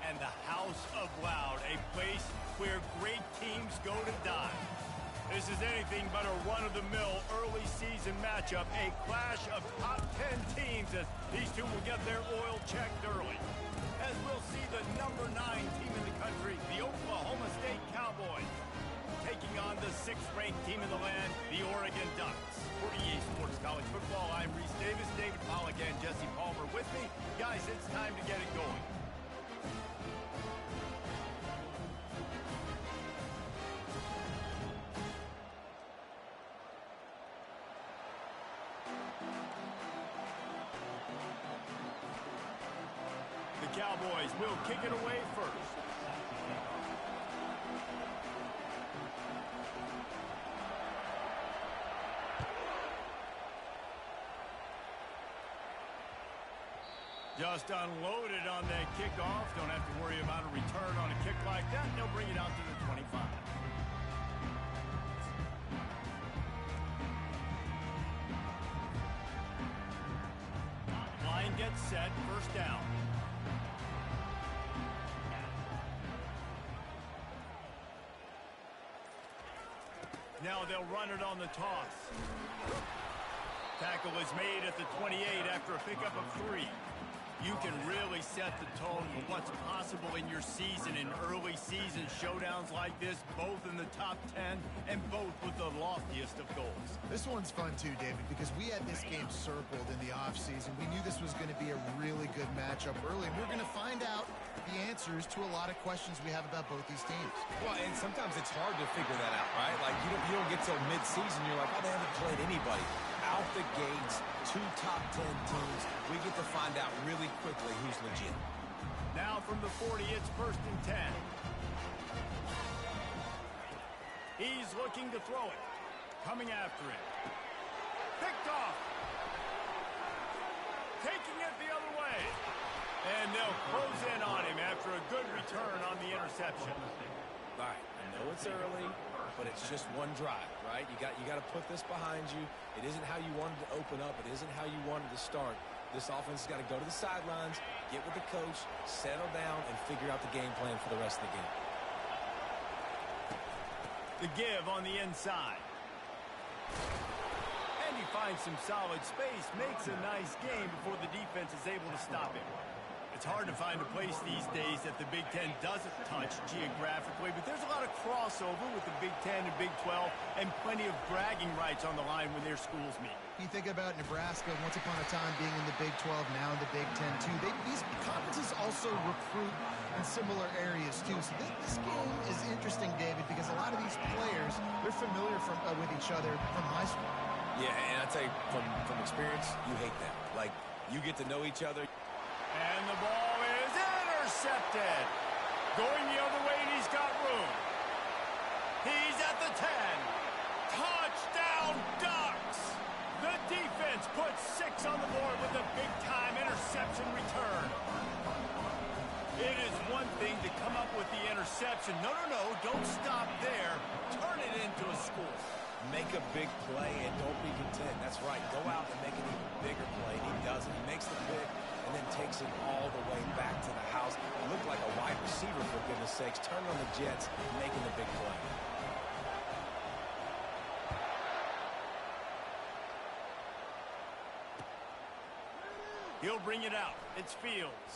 and the House of Loud, a place where great teams go to die. This is anything but a run-of-the-mill early season matchup, a clash of top 10 teams as these two will get their oil checked early. As we'll see the number 9 team in the country, the Oklahoma State Cowboys, taking on the 6th-ranked team in the land, the Oregon Ducks. For EA Sports College Football, I'm Reese Davis, David Pollack, and Jesse Palmer with me. Guys, it's time to get it going. The Cowboys will kick it away first. Just unloaded on that kickoff. Don't have to worry about a return on a kick like that. They'll bring it out to the 25. Line gets set. First down. Now they'll run it on the toss. Tackle is made at the 28 after a pickup of 3. You can really set the tone for what's possible in your season in early season showdowns like this, both in the top 10 and both with the loftiest of goals. This one's fun too, David, because we had this game circled in the offseason. We knew this was going to be a really good matchup early, and we're going to find out the answers to a lot of questions we have about both these teams. Well, and sometimes it's hard to figure that out, right? Like, you don't get till mid-season, you're like, oh, they haven't played anybody. Out the gates, 2 top 10 teams. We get to find out really quickly who's legit. Now from the 40, it's 1st and 10. He's looking to throw it. Coming after it. Picked off. Taking it the other way. And they'll close in on him after a good return on the interception. All right, I know it's early, but it's just one drive, right? You got to put this behind you. It isn't how you wanted to open up. It isn't how you wanted to start. This offense has got to go to the sidelines, get with the coach, settle down, and figure out the game plan for the rest of the game. The give on the inside. And he finds some solid space, makes a nice game before the defense is able to stop him. It's hard to find a place these days that the Big Ten doesn't touch geographically, but there's a lot of crossover with the Big Ten and Big 12 and plenty of bragging rights on the line when their schools meet. You think about Nebraska, once upon a time being in the Big 12, now in the Big 10 too. These conferences also recruit in similar areas too. So this game is interesting, David, because a lot of these players, they're familiar with each other from high school. Yeah, and I tell you, from experience, you hate that. Like, you get to know each other. And the ball is intercepted. Going the other way, and he's got room. He's at the 10. Touchdown, Ducks! The defense puts 6 on the board with a big-time interception return. It is one thing to come up with the interception. No, don't stop there. Turn it into a score. Make a big play and don't be content. That's right. Go out and make an even bigger play. He does it. He makes the pick and then takes it all the way back to the house. He looked like a wide receiver, for goodness sakes. Turn on the Jets, making the big play. He'll bring it out. It's Fields.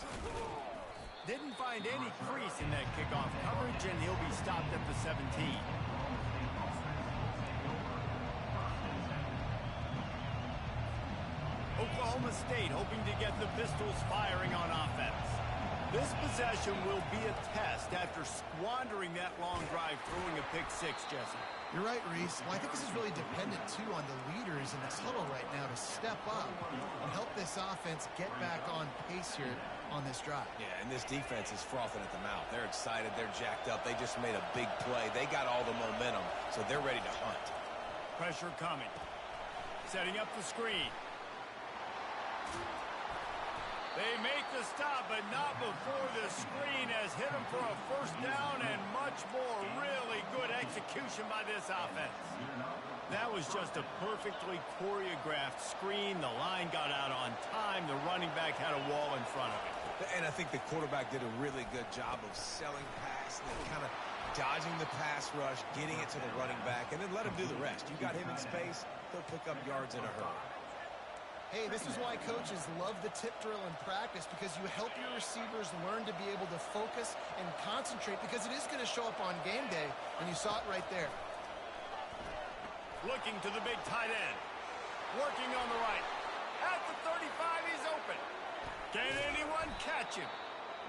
Didn't find any crease in that kickoff coverage, and he'll be stopped at the 17. Oklahoma State hoping to get the Pistols firing on offense. This possession will be a test after squandering that long drive, throwing a pick 6, Jesse. You're right, Reese. Well, I think this is really dependent, too, on the leaders in this huddle right now to step up and help this offense get back on pace here on this drive. Yeah, and this defense is frothing at the mouth. They're excited. They're jacked up. They just made a big play. They got all the momentum, so they're ready to hunt. Pressure coming. Setting up the screen. They make the stop, but not before the screen has hit them for a first down and much more. Really good execution by this offense. That was just a perfectly choreographed screen. The line got out on time. The running back had a wall in front of it. And I think the quarterback did a really good job of selling pass and then kind of dodging the pass rush, getting it to the running back, and then let him do the rest. You got him in space, he'll pick up yards in a hurry. Hey, this is why coaches love the tip drill in practice, because you help your receivers learn to be able to focus and concentrate, because it is going to show up on game day, and you saw it right there. Looking to the big tight end. Working on the right. At the 35, he's open. Can anyone catch him?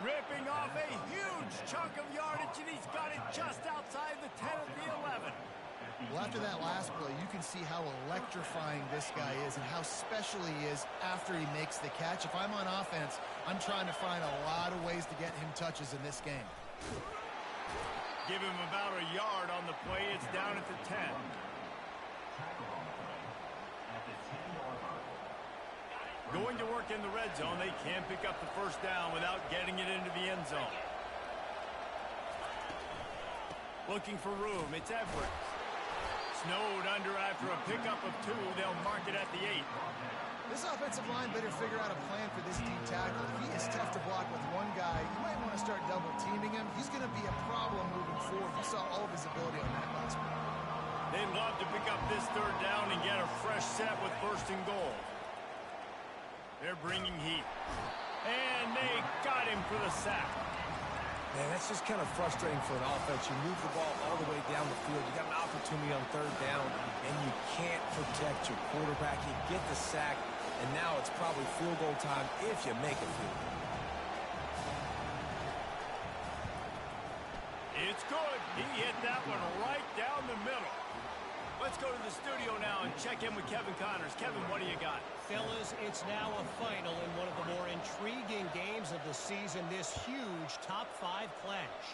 Ripping off a huge chunk of yardage, and he's got it just outside the 10 of the 11. Well, after that last play, you can see how electrifying this guy is and how special he is after he makes the catch. If I'm on offense, I'm trying to find a lot of ways to get him touches in this game. Give him about a yard on the play. It's down at the 10. Going to work in the red zone. They can't pick up the first down without getting it into the end zone. Looking for room. It's Edwards. Snowed under after a pickup of 2. They'll mark it at the 8. This offensive line better figure out a plan for this D tackle. He is tough to block with one guy. You might want to start double teaming him. He's going to be a problem moving forward. You saw all of his ability on that last one. They'd love to pick up this third down and get a fresh set with first and goal. They're bringing heat. And they got him for the sack. Man, that's just kind of frustrating for an offense. You move the ball all the way down the field. You got an opportunity on third down, and you can't protect your quarterback. You get the sack, and now it's probably field goal time if you make a field goal. It's good. He hit that one right down the middle. Let's go to the studio now and check in with Kevin Connors. Kevin, what do you got? Fellas, it's now a final in one of the more intriguing games of the season, this huge top 5 clash.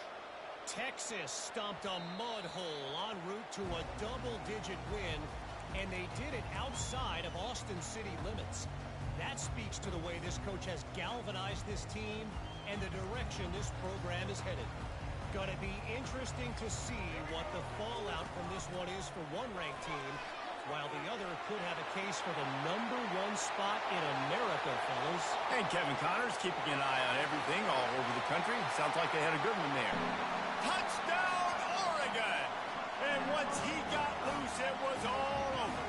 Texas stomped a mud hole en route to a double-digit win, and they did it outside of Austin City limits. That speaks to the way this coach has galvanized this team and the direction this program is headed. Going to be interesting to see what the fallout from this one is for one ranked team, while the other could have a case for the #1 spot in America, fellas. And Kevin Connors keeping an eye on everything all over the country. Sounds like they had a good one there. Touchdown, Oregon! And once he got loose, it was all over.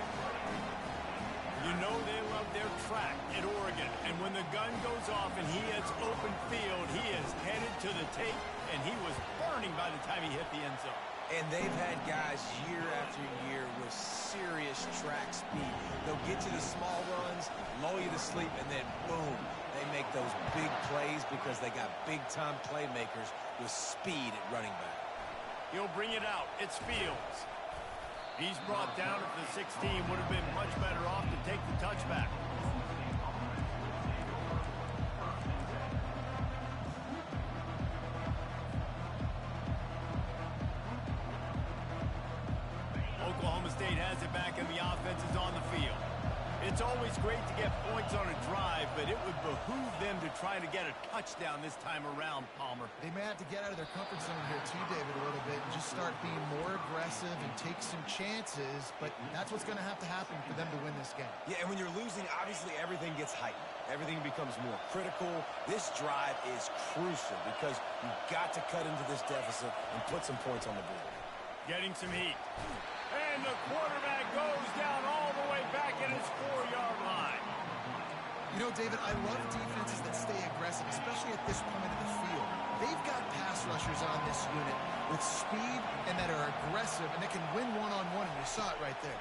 You know they love their track at Oregon. And when the gun goes off and he hits open field, he is headed to the tape, and he was burning by the time he hit the end zone. And they've had guys year after year with serious track speed. They'll get you the small runs, lull you to sleep, and then boom, they make those big plays because they got big-time playmakers with speed at running back. He'll bring it out. It's Fields. He's brought down at the 16. Would have been much better off to take the touchback. Oklahoma State has it back, and the offense is on the field. It's always great to get points on a drive, but it would behoove them to try to get a touchdown this time around, Palmer. They may have to get out of their comfort zone here too, David, a little bit, and just start being more aggressive and take some chances, but that's what's going to have to happen for them to win this game. Yeah, and when you're losing, obviously everything gets heightened. Everything becomes more critical. This drive is crucial because you've got to cut into this deficit and put some points on the board. Getting some heat. And the quarterback goes down all the way back at his 4-yard line. You know, David, I love defenses that stay aggressive, especially at this point of the field. They've got pass rushers on this unit with speed and that are aggressive and that can win one-on-one, and you saw it right there.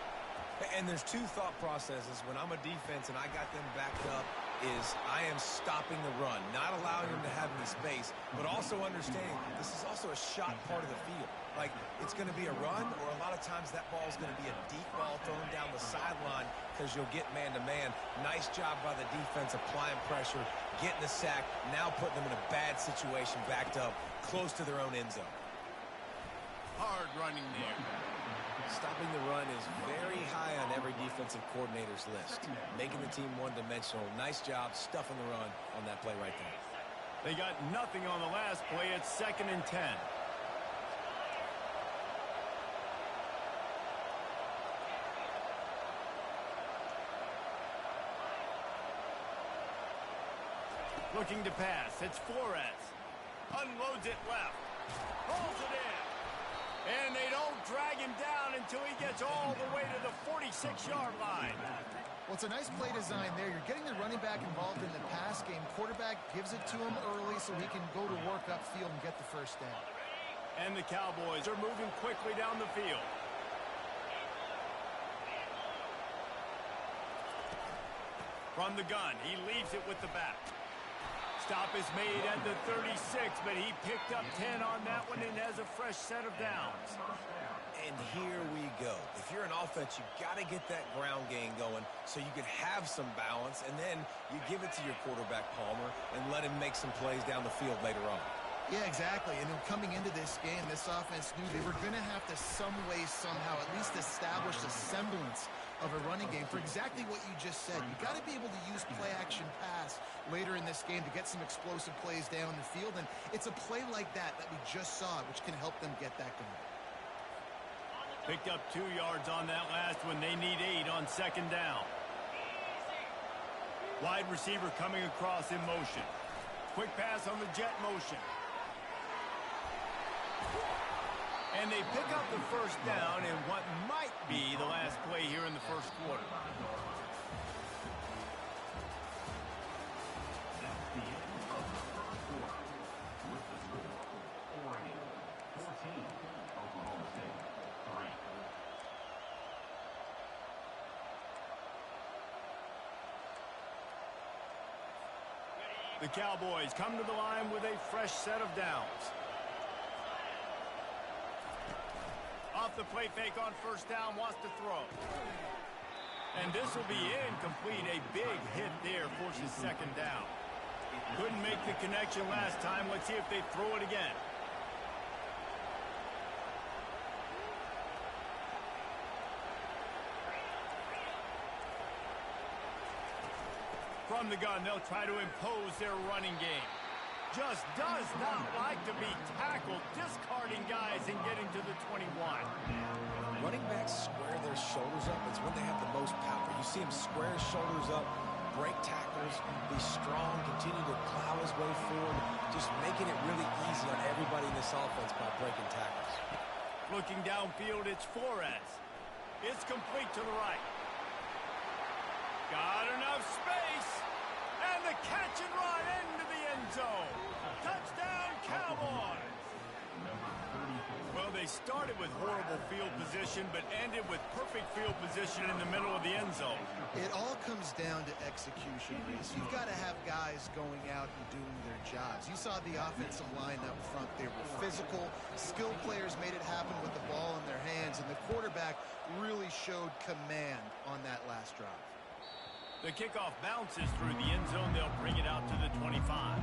And there's two thought processes when I'm a defense and I got them backed up is I am stopping the run, not allowing them to have any space, but also understanding this is also a shot part of the field. Like, it's going to be a run, or a lot of times that ball is going to be a deep ball thrown down the sideline because you'll get man-to-man. Nice job by the defense applying pressure, getting the sack, now putting them in a bad situation backed up close to their own end zone. Hard running there. Stopping the run is very high on every defensive coordinator's list. Making the team one-dimensional. Nice job stuffing the run on that play right there. They got nothing on the last play. It's 2nd and 10. Looking to pass. It's Flores. Unloads it left. Pulls it in. And they don't drag him down until he gets all the way to the 46-yard line. Well, it's a nice play design there. You're getting the running back involved in the pass game. Quarterback gives it to him early so he can go to work upfield and get the first down. And the Cowboys are moving quickly down the field. From the gun, he leaves it with the back. Stop is made at the 36, but he picked up 10 on that one and has a fresh set of downs. And here we go. If you're an offense, you got to get that ground game going so you can have some balance, and then you give it to your quarterback, Palmer, and let him make some plays down the field later on. Yeah, exactly. And then coming into this game, this offense knew they were going to have to some way, somehow, at least establish a semblance of a running game for exactly what you just said. You got to be able to use play-action pass later in this game to get some explosive plays down the field, and it's a play like that we just saw, which can help them get that going. Picked up 2 yards on that last one. They need 8 on second down. Wide receiver coming across in motion. Quick pass on the jet motion. And they pick up the first down in what might be the last play here in the first quarter. The Cowboys come to the line with a fresh set of downs. Off the play fake on first down, wants to throw. And this will be incomplete. A big hit there forces second down. Couldn't make the connection last time. Let's see if they throw it again. From the gun, they'll try to impose their running game. Just does not like to be tackled, discarding guys and getting to the 21. Running backs square their shoulders up. It's when they have the most power. You see him square his shoulders up, break tackles, be strong, continue to plow his way forward, just making it really easy on everybody in this offense by breaking tackles. Looking downfield, it's Flores. It's complete to the right. Got enough space. And the catch and run into the end zone. Touchdown, Cowboys. Well, they started with horrible field position, but ended with perfect field position in the middle of the end zone. It all comes down to execution, Reese. You've got to have guys going out and doing their jobs. You saw the offensive line up front. They were physical. Skilled players made it happen with the ball in their hands, and the quarterback really showed command on that last drive. The kickoff bounces through the end zone. They'll bring it out to the 25.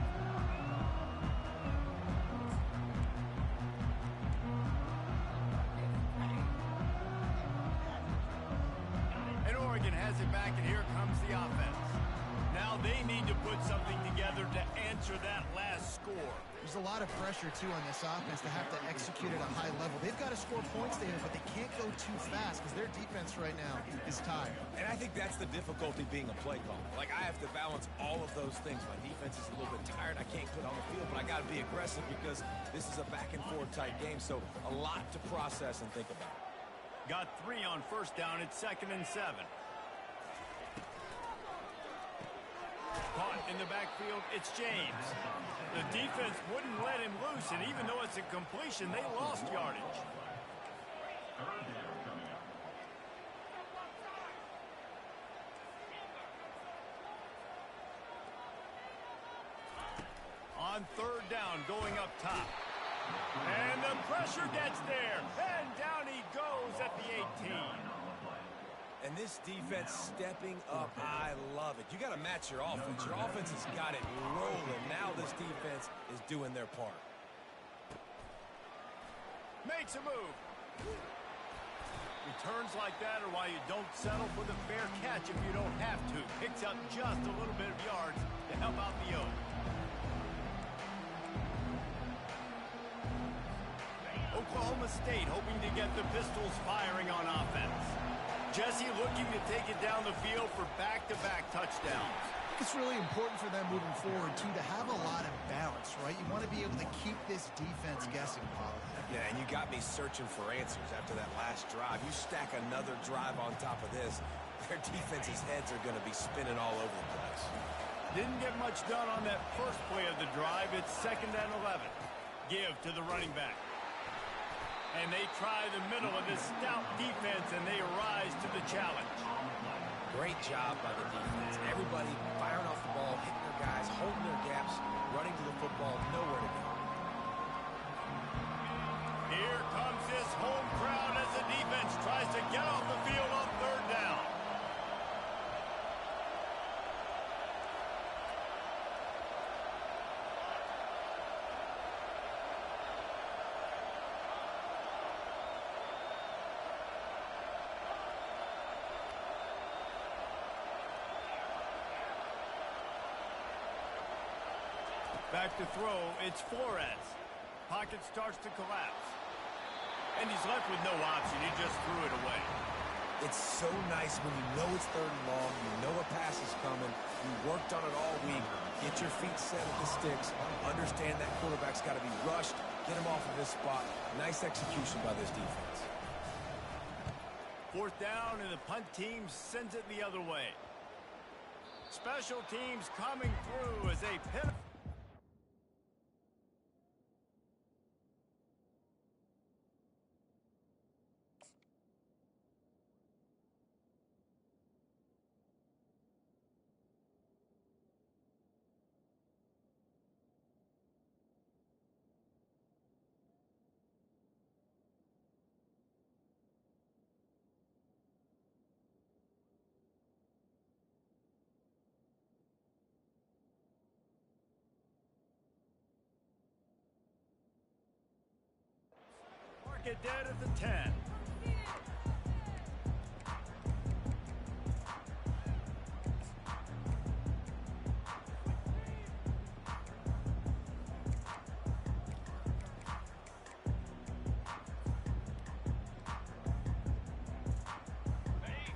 And Oregon has it back, and here comes the offense. Now they need to put something together to answer that last score. There's a lot of pressure, too, on this offense to have to execute at a high level. They've got to score points there, but they can't go too fast because their defense right now is tired. And I think that's the difficulty being a play caller. Like, I have to balance all of those things. My defense is a little bit tired. I can't put on the field, but I got to be aggressive because this is a back-and-forth type game, so a lot to process and think about. Got 3 on first down. It's 2nd and 7. Caught in the backfield, it's James. The defense wouldn't let him loose, and even though it's a completion, they lost yardage. On third down, going up top. And the pressure gets there, and down he goes at the 18. And this defense stepping up, I love it. You got to match your offense. Your offense has got it rolling. Now this defense is doing their part. Makes a move. Returns like that are why you don't settle for the fair catch if you don't have to. Picks up just a little bit of yards to help out the Oaks. Oklahoma State hoping to get the Pistols firing on offense. Jesse looking to take it down the field for back-to-back touchdowns. think it's really important for them moving forward, too, to have a lot of balance, right? You want to be able to keep this defense guessing, Paulo. Yeah, and you got me searching for answers after that last drive. You stack another drive on top of this, their defense's heads are going to be spinning all over the place. Didn't get much done on that first play of the drive. It's 2nd and 11. Give to the running back. And they try the middle of this stout defense, and they rise to the challenge. Great job by the defense. Everybody firing off the ball, hitting their guys, holding their gaps, running to the football, nowhere to go. Here comes this home crowd as the defense tries to get off the field on 3rd down. Back to throw, it's Flores. Pocket starts to collapse. And he's left with no option. He just threw it away. It's so nice when you know it's 3rd and long, you know a pass is coming, you worked on it all week, get your feet set at the sticks, understand that quarterback's got to be rushed, get him off of his spot. Nice execution by this defense. 4th down, and the punt team sends it the other way. Special teams coming through as they pin. Get dead at the 10.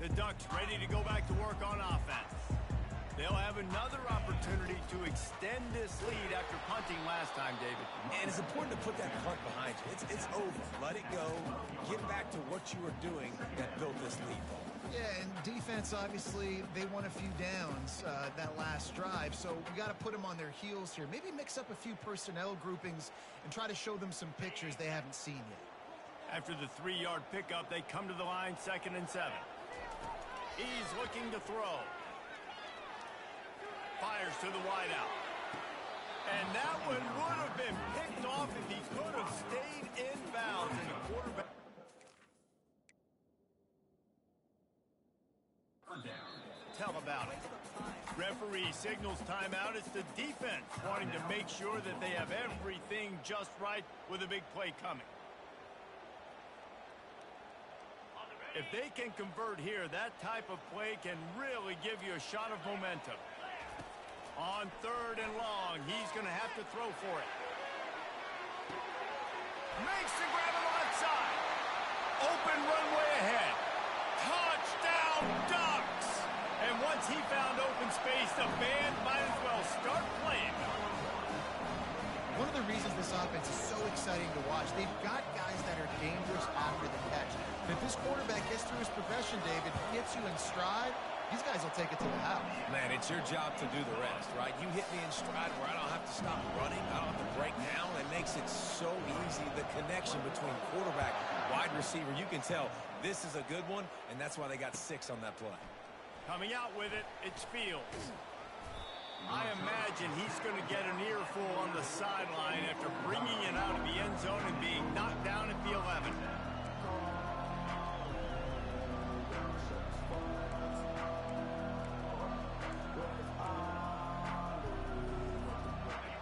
The Ducks ready to go back to work on offense. They'll have another opportunity to extend this lead after punting last time, David. And it's important to put that punt behind you. It's over. Let it go. Get back to what you were doing that built this lead. Yeah, and defense, obviously, they won a few downs that last drive, so we got to put them on their heels here. Maybe mix up a few personnel groupings and try to show them some pictures they haven't seen yet. After the 3-yard pickup, they come to the line, 2nd and 7. He's looking to throw. Fires to the wideout. And that one would have been picked off if he could have stayed in bounds. And the quarterback... Tell about it. Referee signals timeout. It's the defense wanting to make sure that they have everything just right with a big play coming. If they can convert here, that type of play can really give you a shot of momentum. On 3rd and long, he's going to have to throw for it. Makes the grab on the left side. Open runway ahead. Touchdown, Ducks! And once he found open space, the band might as well start playing. One of the reasons this offense is so exciting to watch, they've got guys that are dangerous after the catch. And if this quarterback gets through his progression, David, gets you in stride, these guys will take it to the house. Man, it's your job to do the rest, right? You hit me in stride where I don't have to stop running. I don't have to break down. It makes it so easy. The connection between quarterback, wide receiver, you can tell this is a good one, and that's why they got 6 on that play. Coming out with it, it's Fields. I imagine he's going to get an earful on the sideline after bringing it out of the end zone and being knocked down at the 11.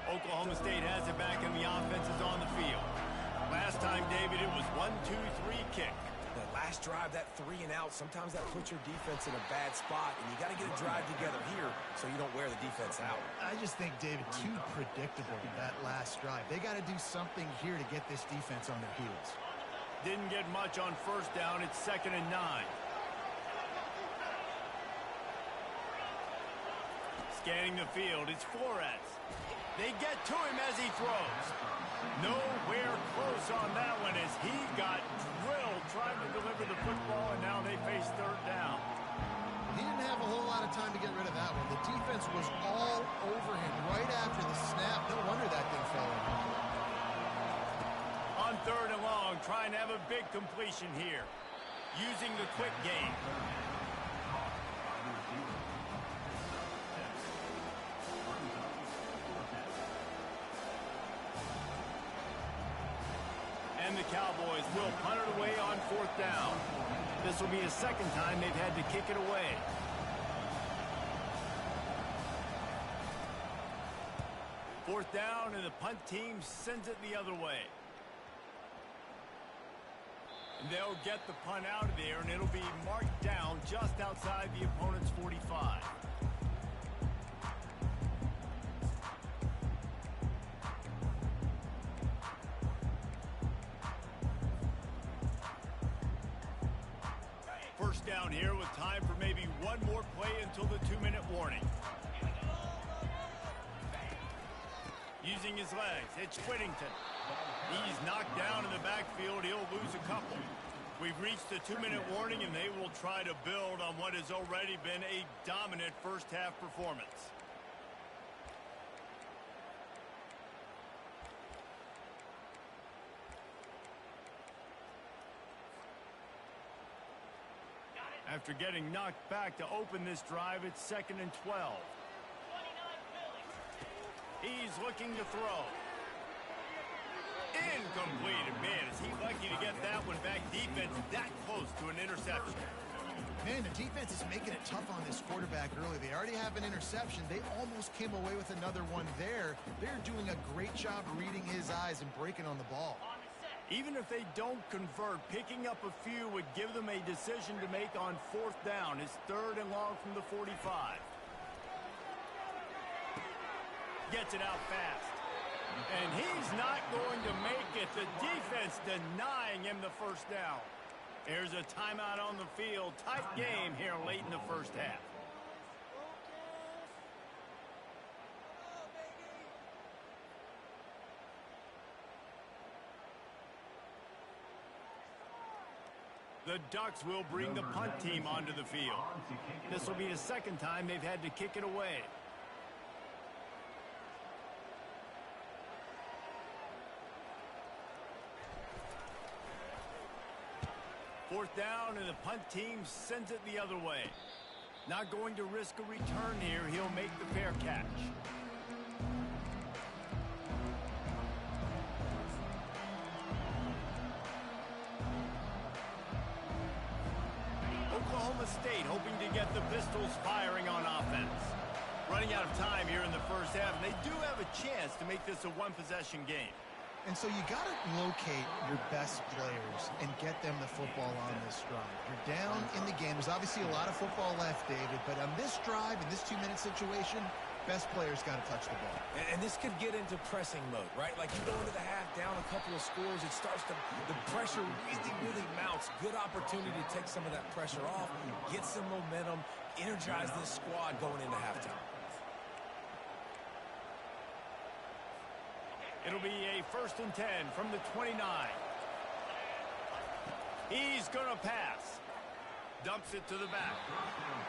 Oklahoma State has it back, and the offense is on the field. Last time, David, it was 1-2-3 kick. The last drive, that 3 and out, sometimes that puts your defense in a bad spot, and you got to get a drive together here so you don't wear the defense out. I just think, David, too predictable that last drive. They got to do something here to get this defense on their heels. Didn't get much on 1st down. It's 2nd and 9. Scanning the field, it's Flores. They get to him as he throws. Nowhere close on that one as he got drilled trying to deliver the football, and now they face third down. He didn't have a whole lot of time to get rid of that one. The defense was all over him right after the snap. No wonder that thing fell in. On third and long, trying to have a big completion here. Using the quick game. And the Cowboys will punt it away on fourth down. This will be the second time they've had to kick it away. Fourth down, and the punt team sends it the other way. And they'll get the punt out of there, and it'll be marked down just outside the opponent's 45. First down here with time for maybe one more play until the 2-minute warning. Using his legs, it's Whittington. He's knocked down in the backfield. He'll lose a couple. We've reached the 2-minute warning, and they will try to build on what has already been a dominant first-half performance. After getting knocked back to open this drive, it's 2nd and 12. He's looking to throw. Incomplete. And man, is he lucky to get that one back. Defense that close to an interception. Man, the defense is making it tough on this quarterback early. They already have an interception. They almost came away with another one there. They're doing a great job reading his eyes and breaking on the ball. Even if they don't convert, picking up a few would give them a decision to make on fourth down. It's 3rd and long from the 45. Gets it out fast. And he's not going to make it. The defense denying him the first down. There's a timeout on the field. Tight game here late in the first half. The Ducks will bring the punt team onto the field. This will be the second time they've had to kick it away. Fourth down, and the punt team sends it the other way. Not going to risk a return here. He'll make the fair catch. Oklahoma State hoping to get the Pistols firing on offense. Running out of time here in the first half, and they do have a chance to make this a one-possession game. And so you got to locate your best players and get them the football on this drive. You're down in the game. There's obviously a lot of football left, David, but on this drive, in this 2-minute situation, best players got to touch the ball. And this could get into pressing mode, right? Like you go into the half down a couple of scores, it starts to, the pressure really mounts. Good opportunity to take some of that pressure off, get some momentum, energize this squad going into halftime. It'll be a 1st and 10 from the 29. He's going to pass. Dumps it to the back.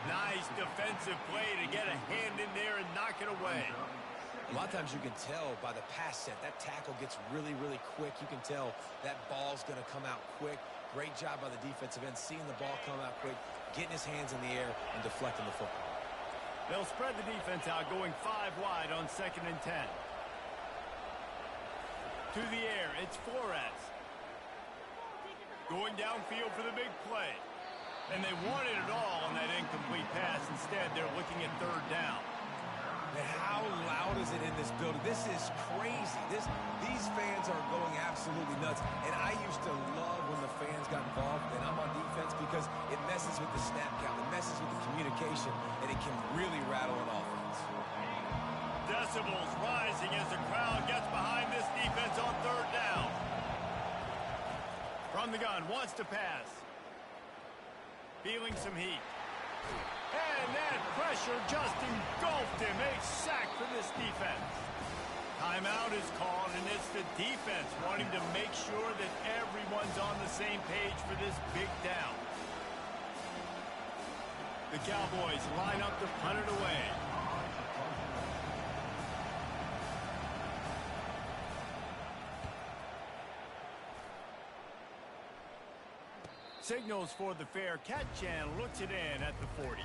Nice defensive play to get a hand in there and knock it away. A lot of times you can tell by the pass set, that tackle gets really quick. You can tell that ball's going to come out quick. Great job by the defensive end, seeing the ball come out quick, getting his hands in the air, and deflecting the football. They'll spread the defense out, going 5 wide on 2nd and 10. To the air, it's Flores. Going downfield for the big play. And they wanted it all on that incomplete pass. Instead, they're looking at 3rd down. Man, how loud is it in this building? This is crazy. These fans are going absolutely nuts. And I used to love when the fans got involved, and I'm on defense, because it messes with the snap count. It messes with the communication, and it can really rattle an offense. Decibels rising as the crowd gets behind this defense on 3rd down. From the gun, wants to pass. Feeling some heat. And that pressure just engulfed him. A sack for this defense. Timeout is called, and it's the defense wanting to make sure that everyone's on the same page for this big down. The Cowboys line up to punt it away. Signals for the fair catch and looks it in at the 40.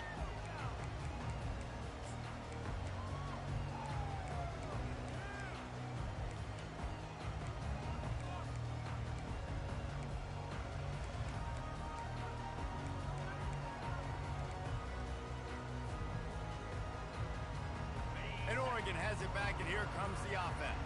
And Oregon has it back, and here comes the offense.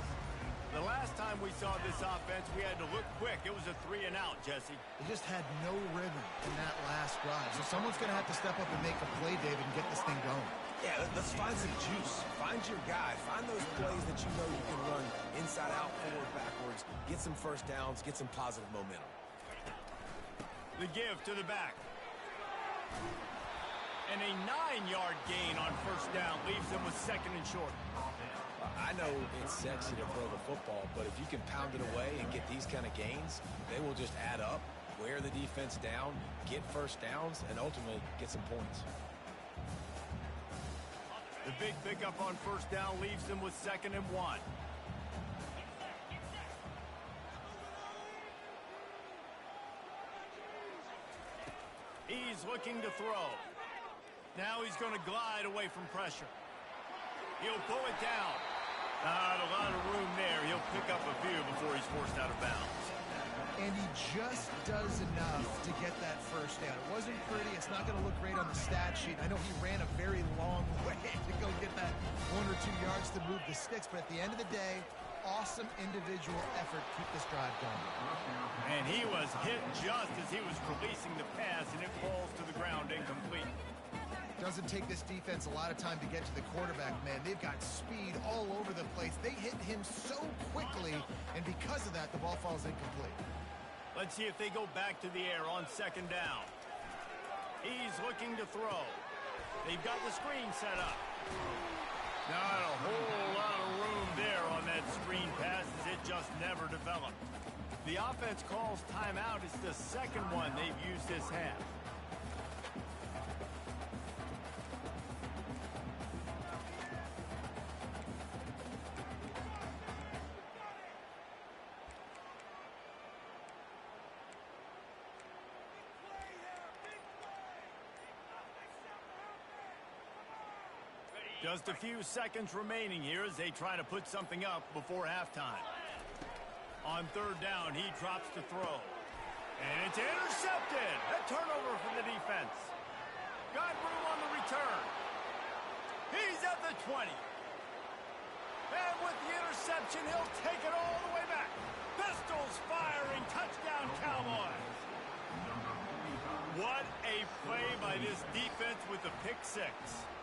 The last time we saw this offense, we had to look quick. It was a 3-and-out, Jesse. They just had no rhythm in that last drive. So someone's going to have to step up and make a play, David, and get this thing going. Yeah, let's find some juice. Find your guy. Find those plays that you know you can run inside out, forward, backwards. Get some first downs. Get some positive momentum. The give to the back. And a 9-yard gain on first down leaves them with second and short. I know it's sexy to throw the football, but if you can pound it away and get these kind of gains, they will just add up, wear the defense down, get first downs, and ultimately get some points. The big pickup on first down leaves them with second and 1. He's looking to throw. Now he's going to glide away from pressure. He'll pull it down. Not a lot of room there. He'll pick up a few before he's forced out of bounds. And he just does enough to get that first down. It wasn't pretty. It's not going to look great on the stat sheet. I know he ran a very long way to go get that 1 or 2 yards to move the sticks, but at the end of the day, awesome individual effort to keep this drive going. And he was hit just as he was releasing the pass, and it falls to the ground incomplete. Doesn't take this defense a lot of time to get to the quarterback, man. They've got speed all over the place. They hit him so quickly, and because of that, the ball falls incomplete. Let's see if they go back to the air on second down. He's looking to throw. They've got the screen set up. Not a whole lot of room there on that screen pass as it just never developed. The offense calls timeout. It's the second one they've used this half. Just a few seconds remaining here as they try to put something up before halftime. On third down, he drops to throw. And it's intercepted. A turnover for the defense. Got room on the return. He's at the 20. And with the interception, he'll take it all the way back. Pistols firing. Touchdown, Cowboys. What a play by this defense with the pick six.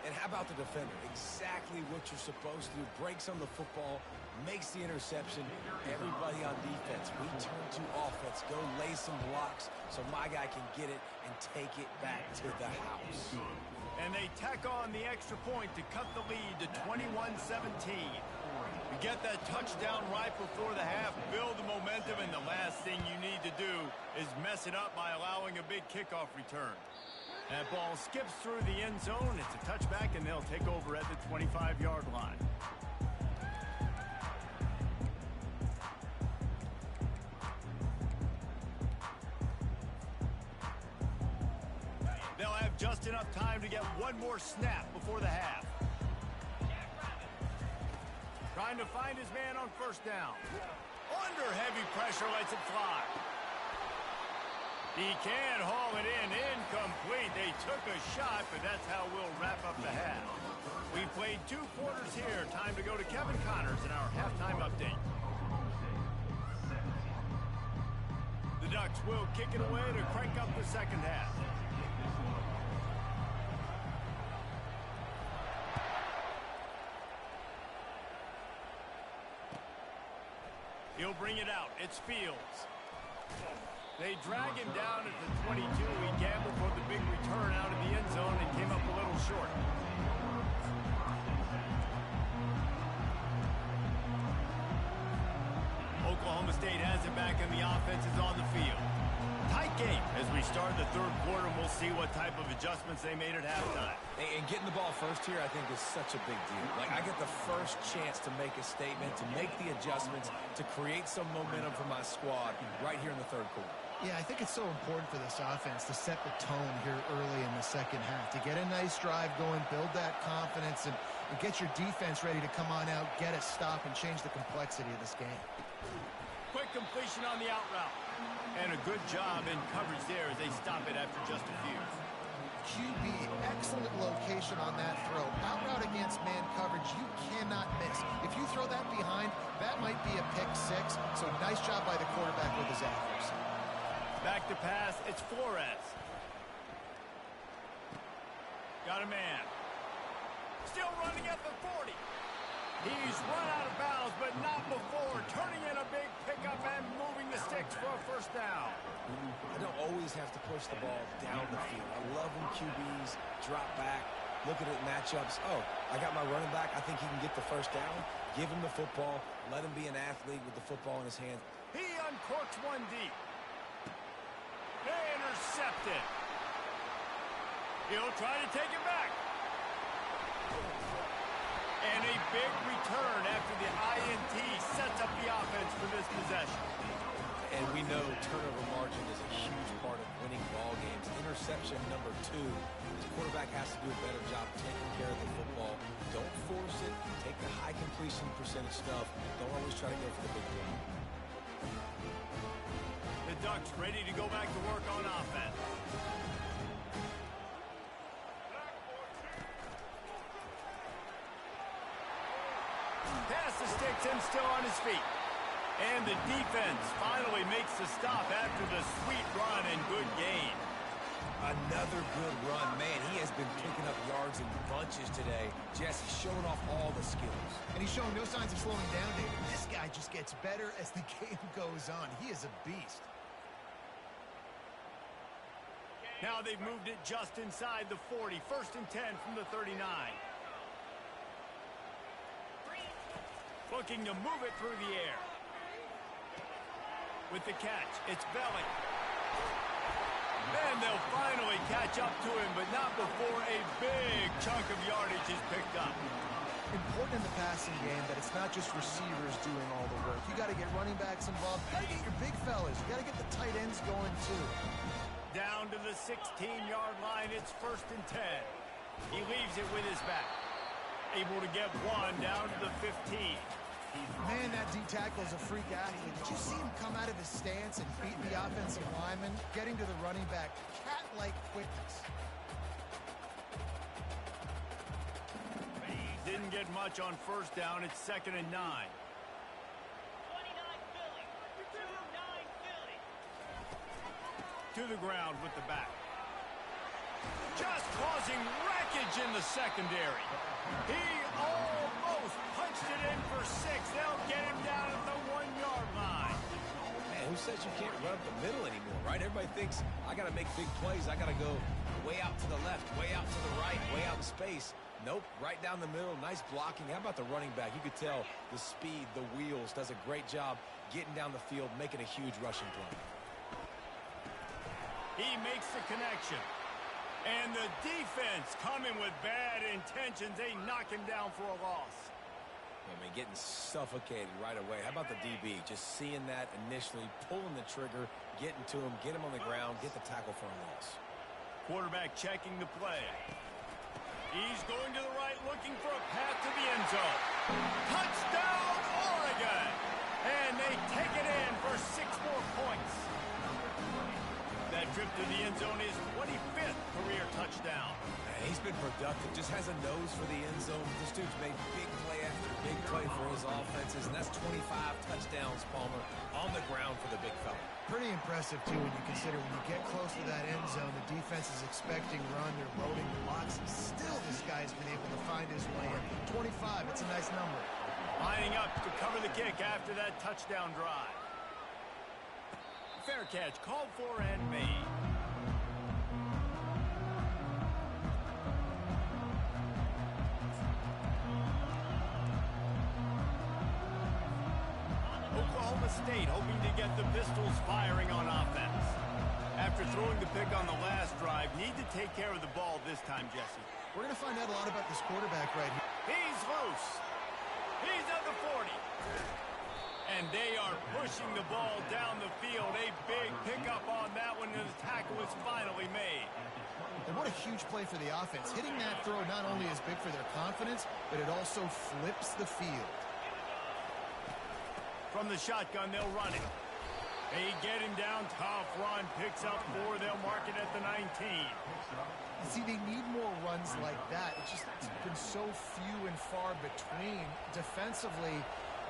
And how about the defender? Exactly what you're supposed to do. Breaks on the football, makes the interception. Everybody on defense, we turn to offense. Go lay some blocks so my guy can get it and take it back to the house. And they tack on the extra point to cut the lead to 21-17. You get that touchdown right before the half, build the momentum, and the last thing you need to do is mess it up by allowing a big kickoff return. That ball skips through the end zone. It's a touchback, and they'll take over at the 25-yard line. They'll have just enough time to get one more snap before the half. Trying to find his man on first down. Under heavy pressure, lets it fly. He can haul it in. Incomplete. They took a shot, but that's how we'll wrap up the half. We played 2 quarters here. Time to go to Kevin Connors in our halftime update. The Ducks will kick it away to crank up the second half. He'll bring it out. It's Fields. They drag him down at the 22. He gambled for the big return out of the end zone and came up a little short. Oklahoma State has it back, and the offense is on the field. Tight game as we start the third quarter, and we'll see what type of adjustments they made at halftime. And getting the ball first here, I think, is such a big deal. Like, I get the first chance to make a statement, to make the adjustments, to create some momentum for my squad right here in the third quarter. Yeah, I think it's so important for this offense to set the tone here early in the second half, to get a nice drive going, build that confidence, and get your defense ready to come on out, get a stop, and change the complexity of this game. Quick completion on the out route. And a good job in coverage there as they stop it after just a few. QB, excellent location on that throw. Out route against man coverage, you cannot miss. If you throw that behind, that might be a pick six. So nice job by the quarterback with his accuracy. Back to pass, it's Flores. Got a man. Still running at the 40. He's run out of bounds, but not before. Turning in a big pickup and moving the sticks for a first down. I don't always have to push the ball down the field. I love when QBs drop back, looking at matchups. Oh, I got my running back. I think he can get the first down. Give him the football. Let him be an athlete with the football in his hands. He uncorks one deep. Intercepted. He'll try to take it back. And a big return after the INT sets up the offense for this possession. And we know turnover margin is a huge part of winning ball games. Interception number 2. The quarterback has to do a better job taking care of the football. Don't force it. Take the high completion percentage stuff. Don't always try to go for the big play. The Ducks ready to go back to work on offense. Pass the sticks and still on his feet. And the defense finally makes the stop after the sweet run and good gain. Another good run. Man, he has been picking up yards in bunches today. Jesse's showing off all the skills. And he's showing no signs of slowing down, David. This guy just gets better as the game goes on. He is a beast. Now they've moved it just inside the 40. 1st and 10 from the 39. Looking to move it through the air. With the catch, it's Belly. Then they'll finally catch up to him, but not before a big chunk of yardage is picked up. Important in the passing game that it's not just receivers doing all the work. You got to get running backs involved. You got to get your big fellas. You got to get the tight ends going too. Down to the 16-yard line, it's 1st and 10. He leaves it with his back. Able to get one down to the 15. Man, that D-tackle is a freak athlete. Did you see him come out of his stance and beat the offensive lineman, getting to the running back? Cat-like quickness. Didn't get much on 1st down. It's 2nd and 9. 29 Philly. 29 Philly. To the ground with the back. Just causing wreckage in the secondary. He almost punched it in for 6. They'll get him down at the 1-yard line. Man, who says you can't run up the middle anymore, right? Everybody thinks I got to make big plays. I got to go way out to the left, way out to the right, way out in space. Nope, right down the middle. Nice blocking. How about the running back? You could tell the speed, the wheels, does a great job getting down the field, making a huge rushing play. He makes the connection. And the defense coming with bad intentions. They knock him down for a loss. I mean, getting suffocated right away. How about the DB? Just seeing that initially, pulling the trigger, getting to him, get him on the ground, get the tackle for a loss. Quarterback checking the play. He's going to the right, looking for a path to the end zone. Touchdown, Oregon! And they take it in for 6 more points. That trip to the end zone is 25th career touchdown. Man, he's been productive, just has a nose for the end zone. This dude's made big play after big play for his offenses, and that's 25 touchdowns, Palmer, on the ground for the big fella. Pretty impressive, too, when you consider when you get close to that end zone, the defense is expecting run, they're loading the box, and still this guy's been able to find his way in. 25, it's a nice number. Lining up to cover the kick after that touchdown drive. fair catch called for and made. Oklahoma State hoping to get the Pistols firing on offense. After throwing the pick on the last drive, need to take care of the ball this time, Jesse. We're going to find out a lot about this quarterback right here. He's loose. He's at the 40. And they are pushing the ball down the field. A big pickup on that one, and the tackle is finally made. And what a huge play for the offense. Hitting that throw not only is big for their confidence, but it also flips the field. From the shotgun, they'll run it. They get him down. Tough run. Picks up 4. They'll mark it at the 19. See, they need more runs like that. It's just been so few and far between. Defensively,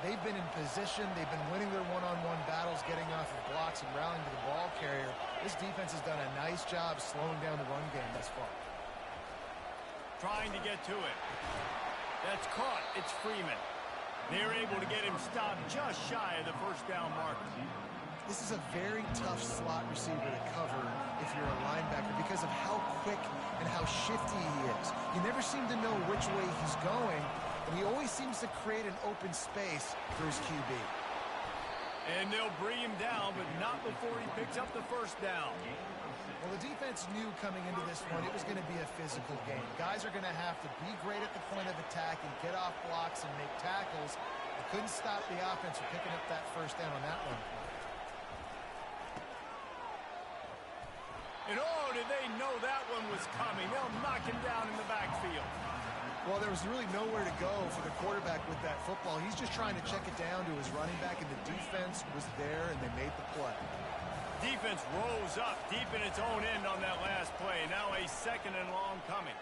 they've been in position. They've been winning their one-on-one battles, getting off of blocks and rallying to the ball carrier. This defense has done a nice job slowing down the run game thus far. Trying to get to it. That's caught. It's Freeman. They're able to get him stopped just shy of the first down marker. This is a very tough slot receiver to cover if you're a linebacker because of how quick and how shifty he is. You never seem to know which way he's going, and he always seems to create an open space for his QB. And they'll bring him down, but not before he picks up the first down. Well, the defense knew coming into this one it was going to be a physical game. Guys are going to have to be great at the point of attack and get off blocks and make tackles. They couldn't stop the offense from picking up that first down on that one. And oh, did they know that one was coming. They'll knock him down in the backfield. Well, there was really nowhere to go for the quarterback with that football. He's just trying to check it down to his running back, and the defense was there, and they made the play. Defense rose up deep in its own end on that last play. Now a second and long coming.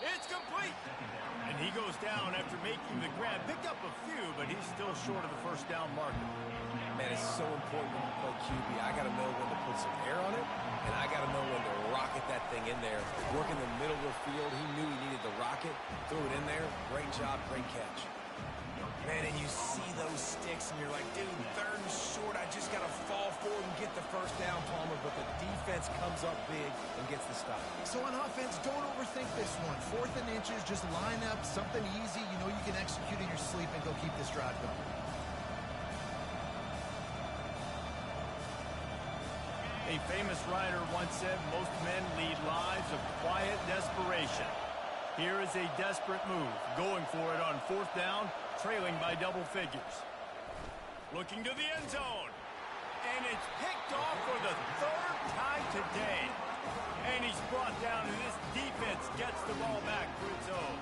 It's complete. And he goes down after making the grab. Picked up a few, but he's still short of the first down marker. Man, it's so important when you play QB. I got to know when to put some air on it, and I got to know when to rocket that thing in there. Work in the middle of the field. He knew he needed to rocket. Threw it in there. Great job. Great catch. Man, and you see those sticks, and you're like, dude, third and short. I just got to fall forward and get the first down, Palmer. But the defense comes up big and gets the stop. So on offense, don't overthink this one. 4th and inches, just line up something easy. You know you can execute in your sleep and go keep this drive going. A famous writer once said, most men lead lives of quiet desperation. Here is a desperate move, going for it on 4th down, trailing by double figures. Looking to the end zone. And it's picked off for the 3rd time today. And he's brought down, and this defense gets the ball back for its own.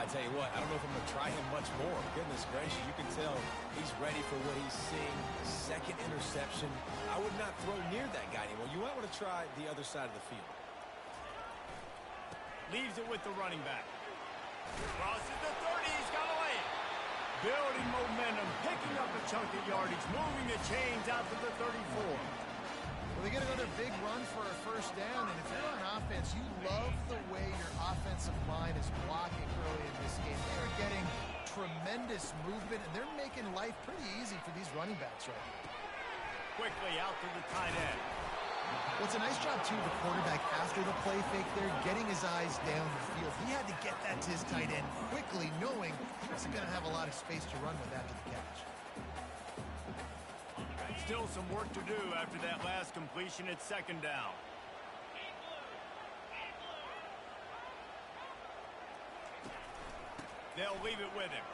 I tell you what, I don't know if I'm going to try him much more. Goodness gracious, you can tell he's ready for what he's seeing. 2nd interception. I would not throw near that guy anymore. You might want to try the other side of the field. Leaves it with the running back. Crosses the 30. He's got a lane. Building momentum, picking up a chunk of yardage, moving the chains out to the 34. Well, they get another big run for a first down, and if you're on offense, you love the way your offensive line is blocking early in this game. They're getting tremendous movement, and they're making life pretty easy for these running backs right now. Quickly out to the tight end. Well, it's a nice job, too, the quarterback after the play fake there, getting his eyes down the field. He had to get that to his tight end quickly, knowing he wasn't going to have a lot of space to run with after the catch. Still some work to do after that last completion. It's 2nd down. They'll leave it with him.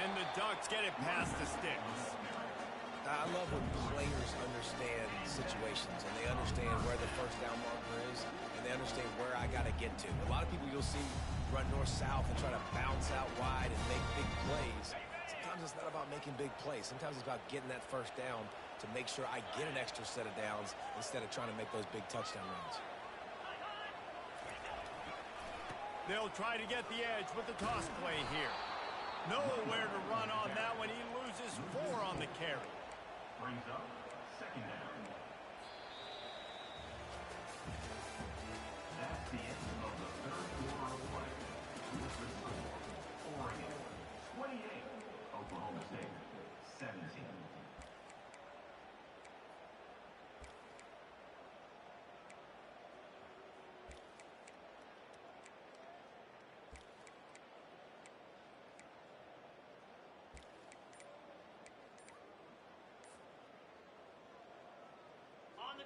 And the Ducks get it past the sticks. I love when players understand situations and they understand where the first down marker is and they understand where I got to get to. A lot of people you'll see run north-south and try to bounce out wide and make big plays. Sometimes it's not about making big plays. Sometimes it's about getting that first down to make sure I get an extra set of downs instead of trying to make those big touchdown runs. They'll try to get the edge with the toss play here. Nowhere to run on that one. He loses 4 on the carry. Brings up 2nd down. That's the end of the 3rd quarter of play. With the score, Oregon 28, Oklahoma State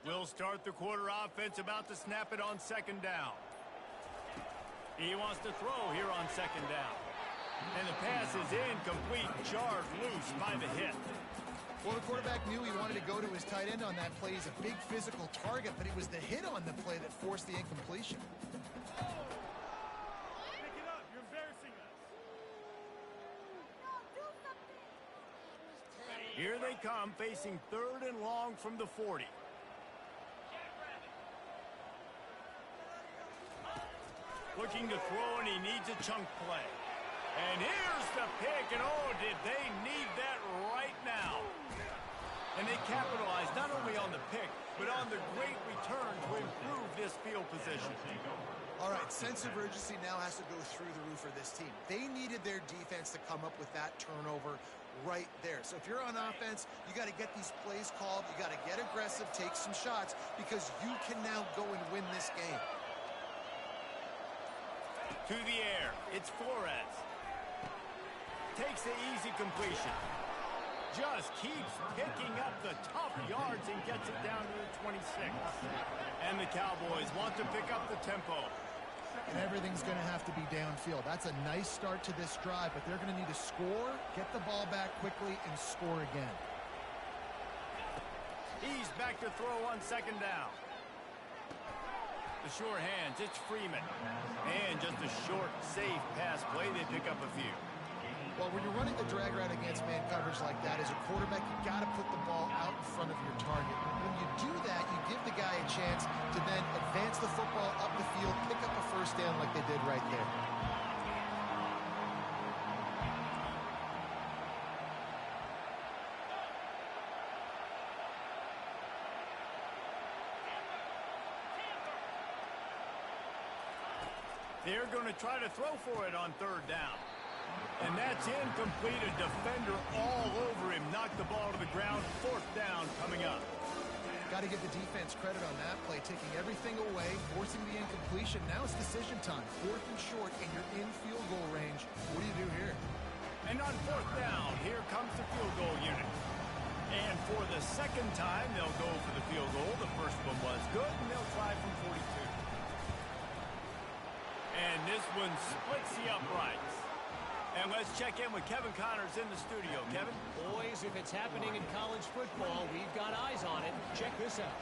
We'll start the quarter offense, about to snap it on second down. He wants to throw here on second down. And the pass is incomplete, jarred loose by the hit. Well, the quarterback knew he wanted to go to his tight end on that play. He's a big physical target, but it was the hit on the play that forced the incompletion. Pick it up. You're embarrassing us. Here they come, facing 3rd and long from the 40. Looking to throw, and he needs a chunk play. And here's the pick, and oh, did they need that right now. And they capitalized not only on the pick, but on the great return to improve this field position. All right, sense of urgency now has to go through the roof for this team. They needed their defense to come up with that turnover right there. So if you're on offense, you got to get these plays called. You got to get aggressive, take some shots, because you can now go and win this game. To the air, it's Flores. Takes the easy completion. Just keeps picking up the tough yards and gets it down to the 26. And the Cowboys want to pick up the tempo. And everything's going to have to be downfield. That's a nice start to this drive, but they're going to need to score, get the ball back quickly, and score again. He's back to throw on second down. The sure hands, it's Freeman. And just a short, safe pass play, they pick up a few. Well, when you're running the drag route against man coverage like that, as a quarterback, you got to put the ball out in front of your target. When you do that, you give the guy a chance to then advance the football up the field, pick up a first down like they did right there. They're going to try to throw for it on 3rd down. And that's incomplete. A defender all over him. Knocked the ball to the ground. 4th down coming up. Got to give the defense credit on that play, taking everything away, forcing the incompletion. Now it's decision time. 4th and short, and you're in field goal range. What do you do here? And on 4th down, here comes the field goal unit. And for the 2nd time, they'll go for the field goal. The first one was good, and they'll try from 42. And this one splits the uprights. And let's check in with Kevin Connors in the studio. Kevin? Boys, if it's happening in college football, we've got eyes on it. Check this out.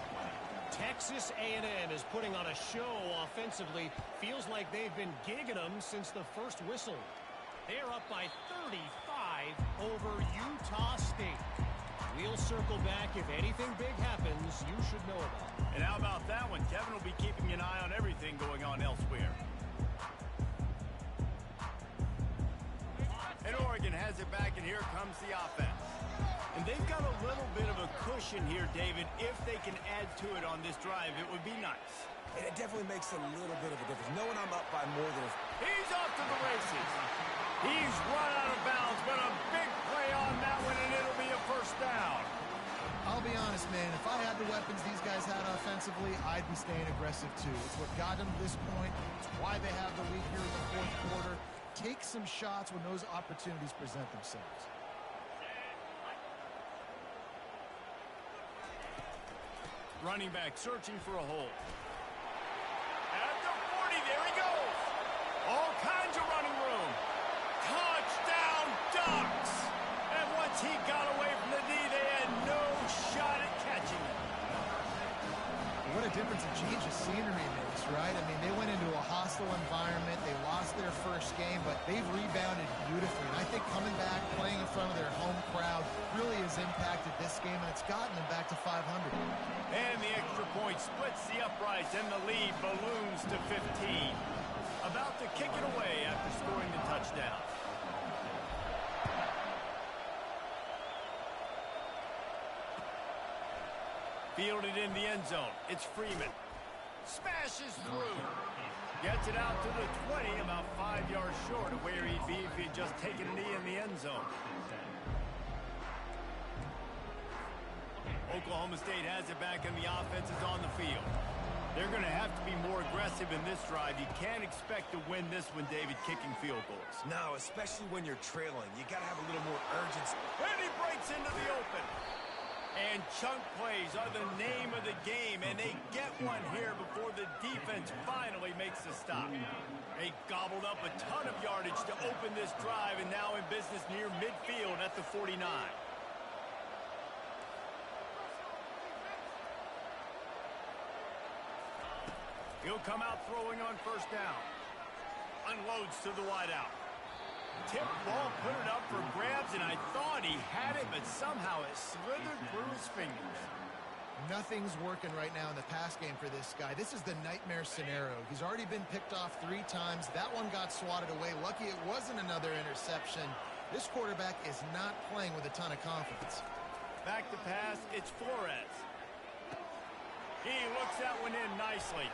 Texas A&M is putting on a show offensively. Feels like they've been gigging them since the first whistle. They're up by 35 over Utah State. We'll circle back. If anything big happens, you should know about it. And how about that one? Kevin will be keeping an eye on everything going on elsewhere. And Oregon has it back, and here comes the offense. And they've got a little bit of a cushion here, David. If they can add to it on this drive, it would be nice. And it definitely makes a little bit of a difference. Knowing I'm up by more than He's off to the races. He's run out of bounds, but a big play on that one, and it'll be a first down. I'll be honest, man. If I had the weapons these guys had offensively, I'd be staying aggressive, too. It's what got them to this point. It's why they have the lead here in the 4th quarter. Take some shots when those opportunities present themselves. Running back searching for a hole. At the 40, there he goes. All kinds of running room. Touchdown Ducks. And once he got away from the D, they had no shot at catching him. What a difference a change of scenery makes, right? I mean, they went into a hostile environment. They lost their first game, but they've rebounded beautifully. And I think coming back, playing in front of their home crowd really has impacted this game, and it's gotten them back to 500. And the extra point splits the uprights, and the lead balloons to 15. About to kick it away after scoring the touchdown. Fielded in the end zone. It's Freeman. Smashes through. Gets it out to the 20, about 5 yards short of where he'd be if he'd just taken a knee in the end zone. Oklahoma State has it back, and the offense is on the field. They're going to have to be more aggressive in this drive. You can't expect to win this one, David, kicking field goals. No, especially when you're trailing. You got to have a little more urgency. And he breaks into the open. And chunk plays are the name of the game, and they get one here before the defense finally makes the stop. They gobbled up a ton of yardage to open this drive, and now in business near midfield at the 49. He'll come out throwing on first down. Unloads to the wideout. Tip ball, put it up for grabs, and I thought he had it, but somehow it slithered through his fingers. Nothing's working right now in the pass game for this guy. This is the nightmare scenario. He's already been picked off 3 times. That one got swatted away. Lucky it wasn't another interception. This quarterback is not playing with a ton of confidence. Back to pass, it's Flores. He looks that one in nicely.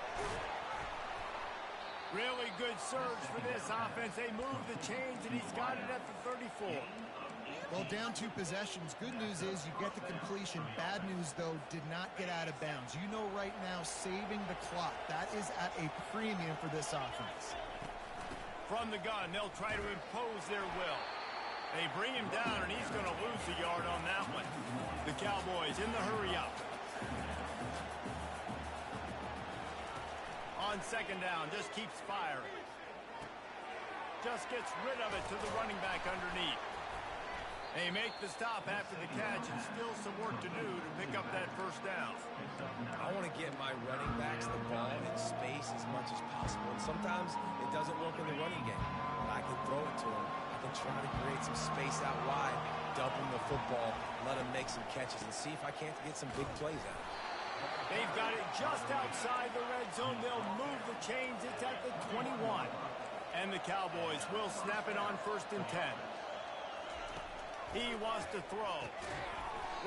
Really good surge for this offense. They move the chains, and he's got it at the 34. Well, down 2 possessions. Good news is you get the completion. Bad news, though, did not get out of bounds. You know right now, saving the clock. That is at a premium for this offense. From the gun, they'll try to impose their will. They bring him down, and he's going to lose a yard on that one. The Cowboys in the hurry-up. On second down, just keeps firing. Just gets rid of it to the running back underneath. They make the stop after the catch, and still some work to do to pick up that first down. I want to get my running backs the ball in space as much as possible. And sometimes it doesn't work in the running game. But I can throw it to them. I can try to create some space out wide, dump them the football, let them make some catches, and see if I can't get some big plays out of it. They've got it just outside the red zone. They'll move the chains. It's at the 21. And the Cowboys will snap it on first and 10. He wants to throw.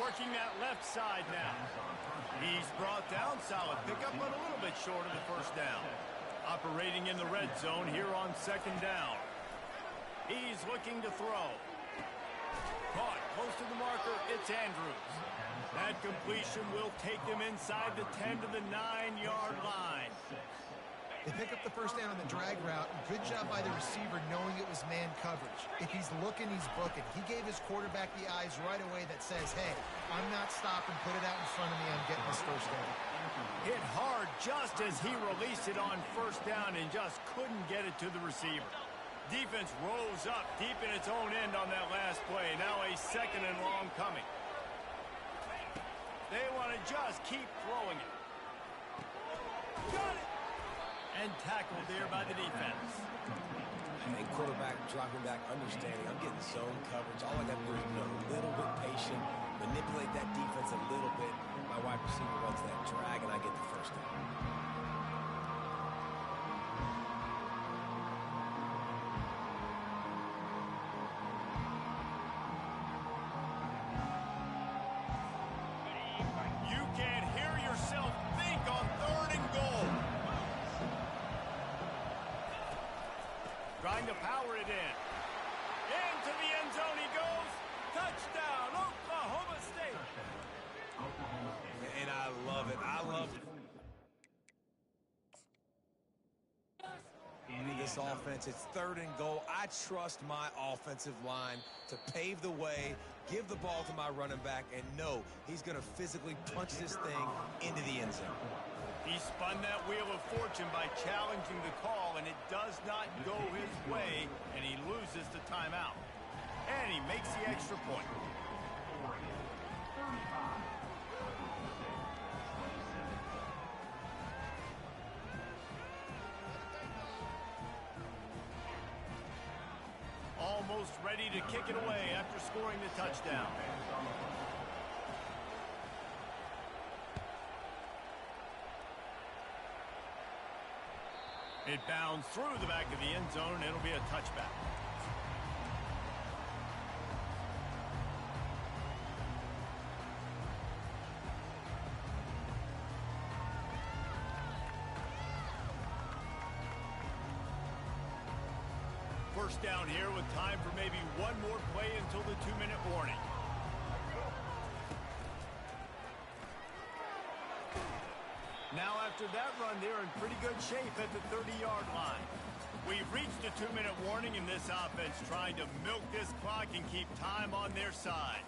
Working that left side now. He's brought down. Solid pickup, but a little bit short of the first down. Operating in the red zone here on second down. He's looking to throw. Caught close to the marker. It's Andrews. That completion will take them inside the 10 to the 9-yard line. They pick up the first down on the drag route. Good job by the receiver knowing it was man coverage. If he's looking, he's booking. He gave his quarterback the eyes right away that says, hey, I'm not stopping. Put it out in front of me. I'm getting this first down. Hit hard just as he released it on first down and just couldn't get it to the receiver. Defense rose up deep in its own end on that last play. Now a second and long coming. They want to just keep throwing it. Got it! And tackled there by the defense. Hey, quarterback dropping back, understanding I'm getting zone coverage. All I got to do is be a little bit patient, manipulate that defense a little bit. My wide receiver runs that drag, and I get the first down. Trying to power it in. Into the end zone he goes. Touchdown, Oklahoma State. And I love it. I love it. This offense, it's third and goal. I trust my offensive line to pave the way, give the ball to my running back, and know he's going to physically punch this thing into the end zone. He spun that wheel of fortune by challenging the call, and it does not go his way, and he loses the timeout. And he makes the extra point. Almost ready to kick it away after scoring the touchdown. It bounds through the back of the end zone, and it'll be a touchback. First down here with time for maybe one more play until the 2-minute warning. Now after that run, they're in pretty good shape at the 30-yard line. We've reached the 2-minute warning, and this offense trying to milk this clock and keep time on their side.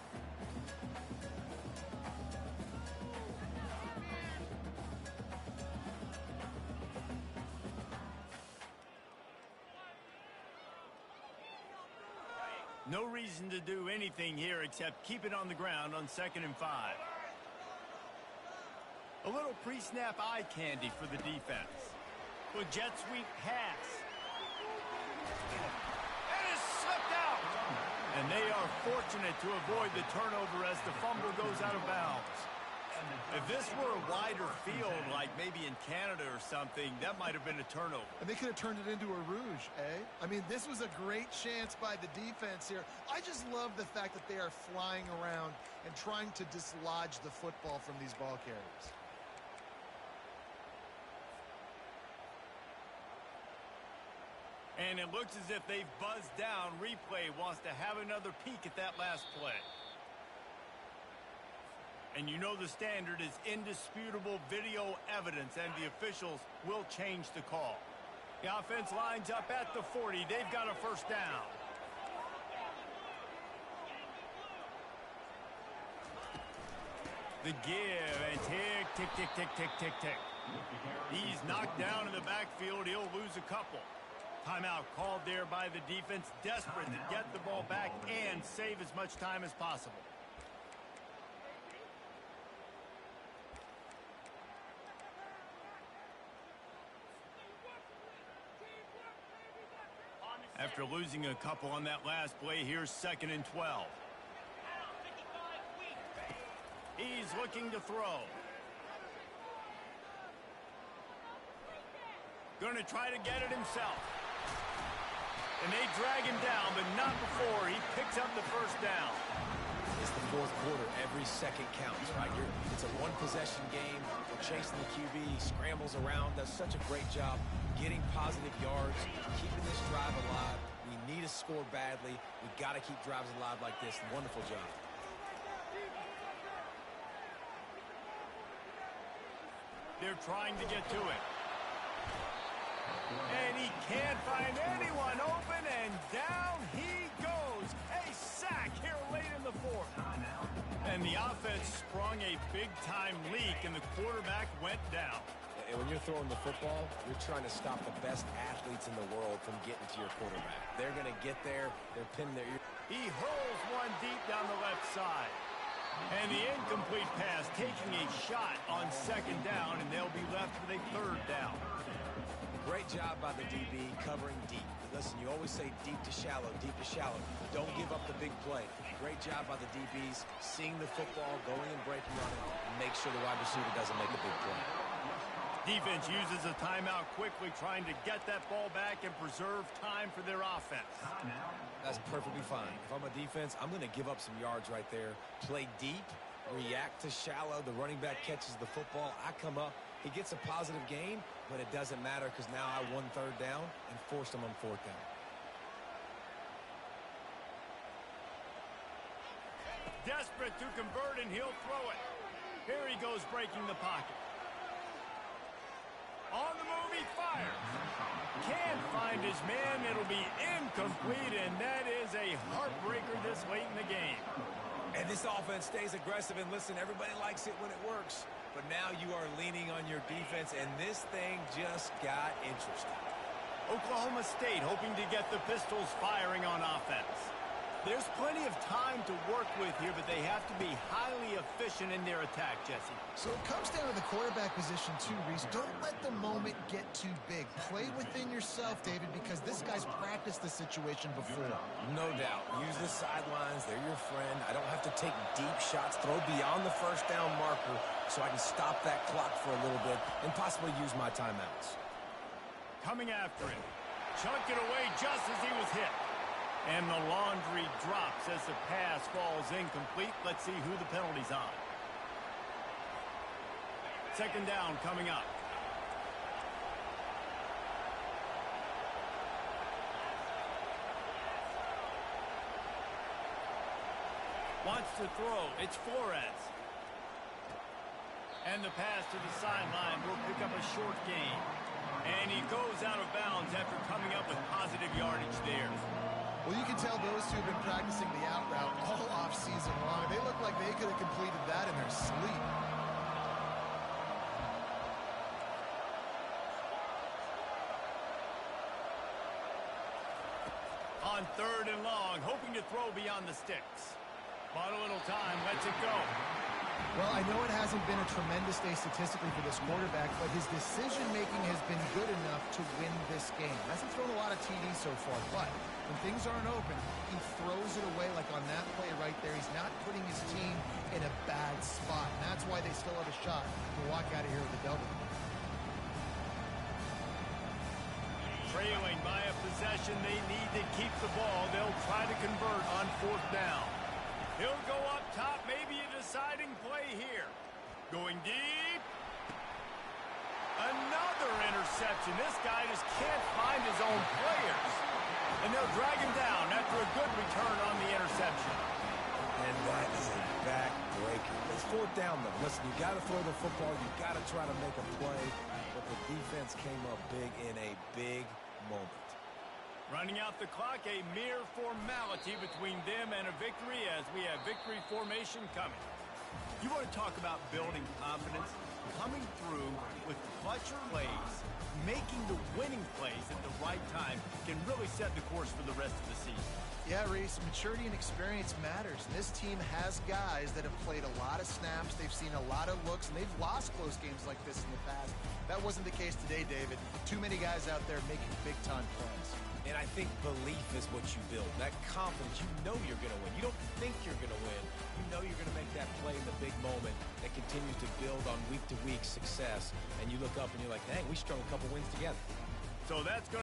No reason to do anything here except keep it on the ground on 2nd and 5. A little pre-snap eye candy for the defense. With jet sweep pass. And it's slipped out. And they are fortunate to avoid the turnover as the fumble goes out of bounds. If this were a wider field, like maybe in Canada or something, that might have been a turnover. And they could have turned it into a rouge, eh? I mean, this was a great chance by the defense here. I just love the fact that they are flying around and trying to dislodge the football from these ball carriers. And it looks as if they've buzzed down. Replay wants to have another peek at that last play. And you know the standard is indisputable video evidence, and the officials will change the call. The offense lines up at the 40. They've got a first down. The give, and tick, tick, tick, tick, tick, tick, tick. He's knocked down in the backfield. He'll lose a couple. Timeout called there by the defense, desperate to get the ball back and save as much time as possible. After losing a couple on that last play, here's 2nd and 12. He's looking to throw. Going to try to get it himself. And they drag him down, but not before he picks up the first down. It's the 4th quarter. Every second counts, right? It's a one-possession game. We're chasing the QB. He scrambles around, does such a great job getting positive yards, keeping this drive alive. We need to score badly. We've got to keep drives alive like this. Wonderful job. They're trying to get to it. And he can't find anyone open, and down he goes. A sack here late in the 4th. And the offense sprung a big-time leak, and the quarterback went down. And when you're throwing the football, you're trying to stop the best athletes in the world from getting to your quarterback. They're going to get there. They're pinning their ear. He hurls one deep down the left side. And the incomplete pass taking a shot on 2nd down, and they'll be left with a 3rd down. Great job by the DB covering deep. Listen, you always say deep to shallow, deep to shallow. Don't give up the big play. Great job by the DBs, seeing the football, going and breaking on it, and make sure the wide receiver doesn't make a big play. Defense uses a timeout quickly, trying to get that ball back and preserve time for their offense. That's perfectly fine. If I'm a defense, I'm going to give up some yards right there. Play deep, react to shallow. The running back catches the football. I come up. He gets a positive gain, but it doesn't matter because now I won 3rd down and forced him on 4th down. Desperate to convert, and he'll throw it. Here he goes, breaking the pocket. On the move, he fires. Can't find his man. It'll be incomplete, and that is a heartbreaker this late in the game. And this offense stays aggressive, and listen, everybody likes it when it works. But now you are leaning on your defense, and this thing just got interesting. Oklahoma State hoping to get the Pistols firing on offense. There's plenty of time to work with here, but they have to be highly efficient in their attack, Jesse. So it comes down to the quarterback position too, Reese. Don't let the moment get too big. Play within yourself, David, because this guy's practiced the situation before. No doubt. Use the sidelines. They're your friend. I don't have to take deep shots, throw beyond the 1st down marker so I can stop that clock for a little bit and possibly use my timeouts. Coming after him. Chunk it away just as he was hit. And the laundry drops as the pass falls incomplete. Let's see who the penalty's on. 2nd down coming up. Wants to throw. It's Flores. And the pass to the sideline will pick up a short gain. And he goes out of bounds after coming up with positive yardage there. Well, you can tell those two have been practicing the out route all off-season long. They look like they could have completed that in their sleep. On 3rd and long, hoping to throw beyond the sticks. Bought a little time, lets it go. Well, I know it hasn't been a tremendous day statistically for this quarterback, but his decision-making has been good enough to win this game. Hasn't thrown a lot of TDs so far, but when things aren't open, he throws it away like on that play right there. He's not putting his team in a bad spot, and that's why they still have a shot to walk out of here with a double. Trailing by a possession, they need to keep the ball. They'll try to convert on 4th down. He'll go up top, maybe a deciding play here. Going deep. Another interception. This guy just can't find his own players. And they'll drag him down after a good return on the interception. And that is a back-breaker. It's 4th down, though. Listen, you got to throw the football. You got to try to make a play. But the defense came up big in a big moment. Running out the clock, a mere formality between them and a victory as we have victory formation coming. You want to talk about building confidence? Coming through with clutcher plays, making the winning plays at the right time can really set the course for the rest of the season. Yeah, Reese, maturity and experience matters. This team has guys that have played a lot of snaps. They've seen a lot of looks, and they've lost close games like this in the past. That wasn't the case today, David. Too many guys out there making big-time plays. And I think belief is what you build. That confidence, you know you're going to win. You don't think you're going to win. You know you're going to make that play in the big moment that continues to build on week-to-week success. And you look up and you're like, dang, we strung a couple wins together. So that's going to